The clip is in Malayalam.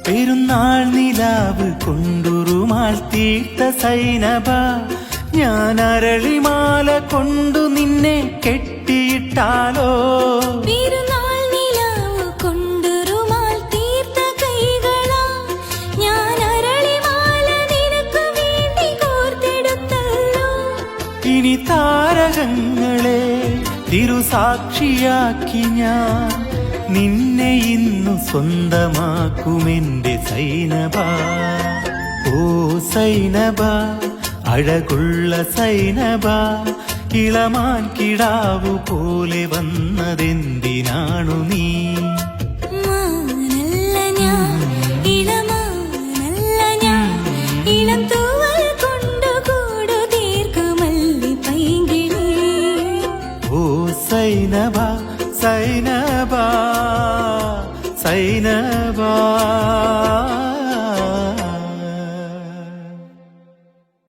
പെരുന്നാൾ നിലാവ് കൊണ്ടുറുമാൾ തീർത്ത സൈനബ, ഞാൻ അരളിമാല കൊണ്ടു നിന്നെ കെട്ടിയിട്ടാലോ? പെരുന്നാൾ നിലാവ് കൊണ്ടുറുമാൾ തീർത്ത കൈകളാ, ഞാൻ അരളിമാല നിനക്ക് വേണ്ടി കോർത്തെടുത്തല്ലോ. ഇനി താരകങ്ങളെ തിരുസാക്ഷിയാക്കി ഞാൻ നിന്നെ ഇന്നു സ്വന്തമാക്കുമെന്റെ സൈനബ. ഓ സൈനബ, അഴകുള്ള സൈനബ, ഇളമാൻ കിടാവു പോലെ വന്നതെന്തിനാണു നീ? മാനല്ല ഞാൻ, ഇളമാനല്ല ഞാൻ, ഇളം തൂവൽ കൊണ്ടു കൂടു തീർക്കുമല്ലി പൈങ്കിളി. ഓ സൈനബ സൈനബ സൈനബ.